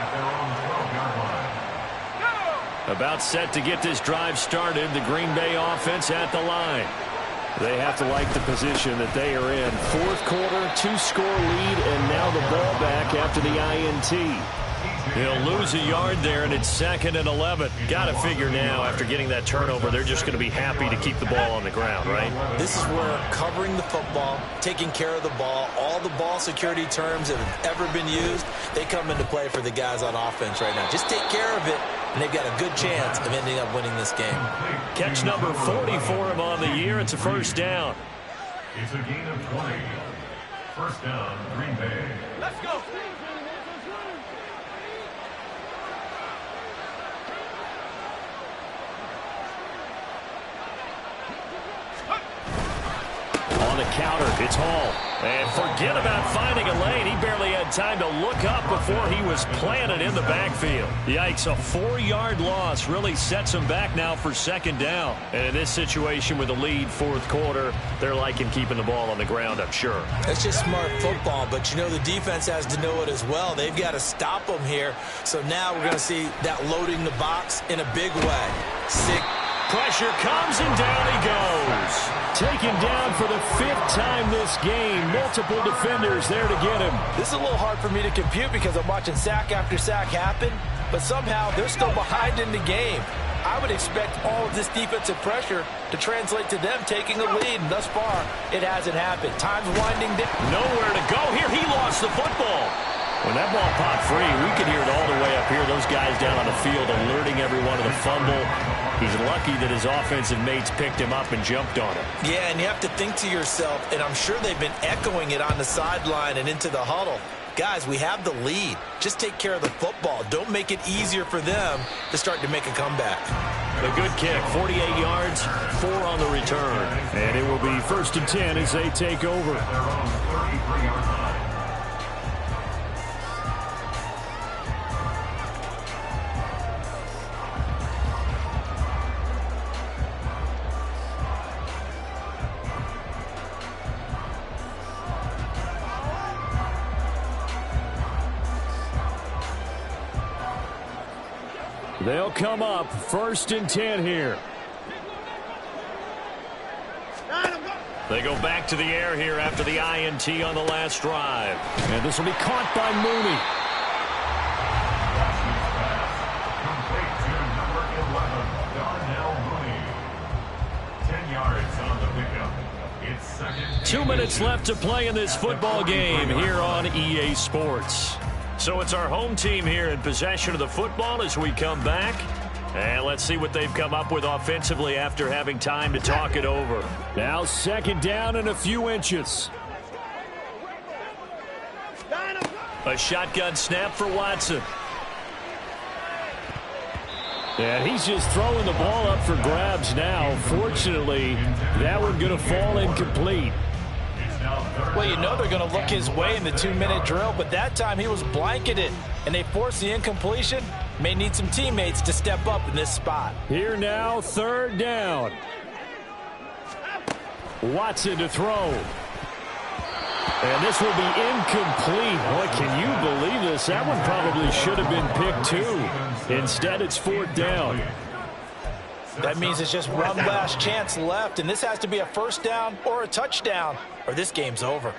at their own 12-yard line. About set to get this drive started. The Green Bay offense at the line. They have to like the position that they are in. 4th quarter, 2-score lead, and now the ball back after the INT. He'll lose a yard there, and it's 2nd and 11. Got to figure now, after getting that turnover, they're just going to be happy to keep the ball on the ground, right? This is where covering the football, taking care of the ball, all the ball security terms that have ever been used, they come into play for the guys on offense right now. Just take care of it, and they've got a good chance of ending up winning this game. Catch number 40 for him on the year. It's a first down. It's a gain of 20. First down, Green Bay. Let's go. On the counter, it's Hall. And forget about finding a lane. He barely had time to look up before he was planted in the backfield. Yikes, a 4-yard loss really sets him back now for 2nd down. And in this situation with a lead 4th quarter, they're liking keeping the ball on the ground, I'm sure. It's just smart football, but you know the defense has to know it as well. They've got to stop them here. So now we're going to see that loading the box in a big way. Pressure comes, and down he goes. Taken down for the 5th time this game. Multiple defenders there to get him. This is a little hard for me to compute because I'm watching sack after sack happen. but somehow they're still behind in the game. I would expect all of this defensive pressure to translate to them taking a lead, and thus far, it hasn't happened. Time's winding down. Nowhere to go here. He lost the football. When that ball popped free, we could hear it all the way up here. Those guys down on the field alerting everyone of the fumble. He's lucky that his offensive mates picked him up and jumped on him. Yeah, and you have to think to yourself, and I'm sure they've been echoing it on the sideline and into the huddle. Guys, we have the lead. Just take care of the football. Don't make it easier for them to start to make a comeback. A good kick, 48 yards, 4 on the return. And it will be 1st and 10 as they take over. At their own 33-yard line. They'll come up 1st and 10 here. They go back to the air here after the INT on the last drive. And this will be caught by Mooney. Complete to number 11, Darnell Mooney. 10 yards on the pickup. It's 2nd. 2 minutes left to play in this football game here on EA Sports. So it's our home team here in possession of the football as we come back. And let's see what they've come up with offensively after having time to talk it over. Now 2nd down and a few inches. A shotgun snap for Watson. And he's just throwing the ball up for grabs now. Fortunately, that one going to fall incomplete. Well, you know they're going to look his way in the 2-minute drill, but that time he was blanketed, and they forced the incompletion. May need some teammates to step up in this spot. Here now, 3rd down. Watson to throw. And this will be incomplete. Boy, can you believe this? That one probably should have been picked too. Instead, it's 4th down. That means it's just one last chance left, and this has to be a 1st down or a touchdown, or this game's over.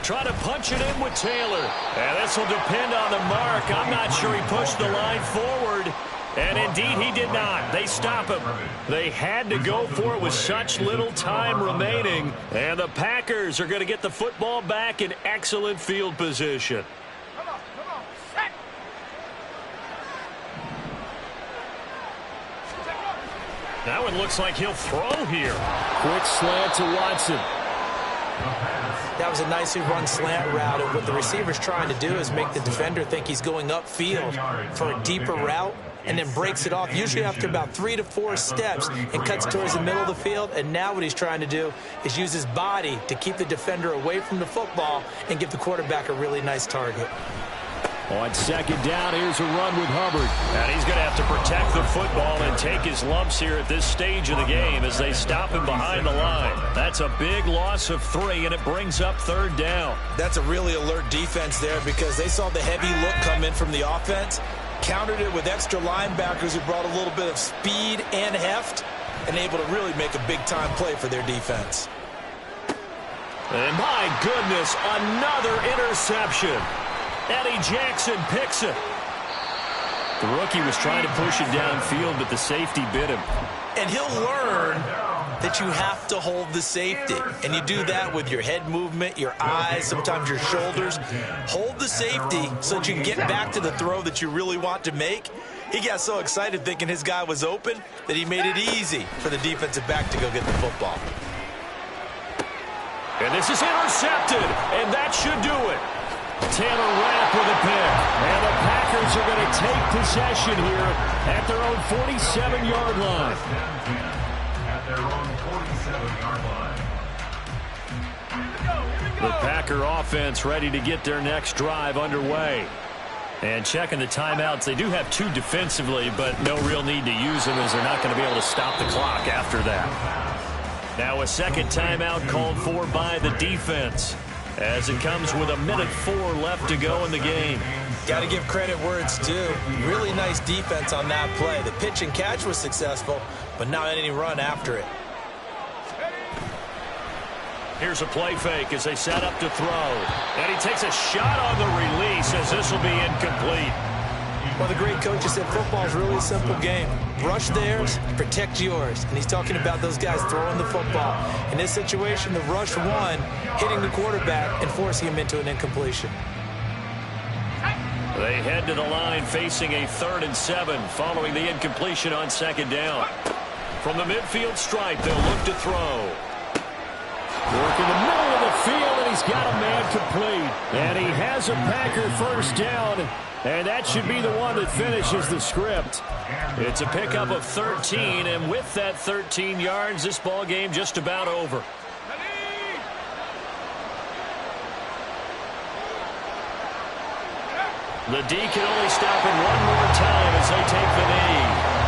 Try to punch it in with Taylor. And this will depend on the mark. I'm not sure he pushed the line forward. And indeed, he did not. They stop him. They had to go for it with such little time remaining. And the Packers are going to get the football back in excellent field position. That one looks like he'll throw here. Quick slant to Watson. That was a nicely run slant route, and what the receiver's trying to do is make the defender think he's going upfield for a deeper route, and then breaks it off, usually after about 3 to 4 steps, and cuts towards the middle of the field. And now what he's trying to do is use his body to keep the defender away from the football and give the quarterback a really nice target. On 2nd down, here's a run with Hubbard. And he's going to have to protect the football and take his lumps here at this stage of the game as they stop him behind the line. That's a big loss of 3, and it brings up 3rd down. That's a really alert defense there because they saw the heavy look come in from the offense, countered it with extra linebackers who brought a little bit of speed and heft, and able to really make a big-time play for their defense. And my goodness, another interception. Eddie Jackson picks it. The rookie was trying to push it downfield, but the safety bit him. And he'll learn that you have to hold the safety. And you do that with your head movement, your eyes, sometimes your shoulders. Hold the safety so that you can get back to the throw that you really want to make. He got so excited thinking his guy was open that he made it easy for the defensive back to go get the football. And this is intercepted, and that should do it. Taylor Rapp with a pick. And the Packers are going to take possession here at their own 47-yard line. At their own 47-yard line. The Packer offense ready to get their next drive underway. And checking the timeouts, they do have 2 defensively, but no real need to use them as they're not going to be able to stop the clock after that. Now a 2nd timeout called for by the defense, as it comes with 1:04 left to go in the game. Got to give credit where it's due. Really nice defense on that play. The pitch and catch was successful, but not any run after it. Here's a play fake as they set up to throw. And he takes a shot on the release as this will be incomplete. Well, the great coach has said football is really a simple game. Rush theirs, protect yours. And he's talking about those guys throwing the football. In this situation, the rush one, hitting the quarterback and forcing him into an incompletion. They head to the line facing a 3rd and 7 following the incompletion on 2nd down. From the midfield stripe, they'll look to throw. Work in the middle of the field, and he's got a man complete. And he has a Packer 1st down, and that should be the one that finishes the script. It's a pickup of 13, and with that 13 yards, this ball game just about over. The D can only stop it one more time as they take the knee.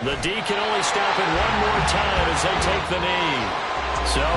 The D can only stop it one more time as they take the knee. So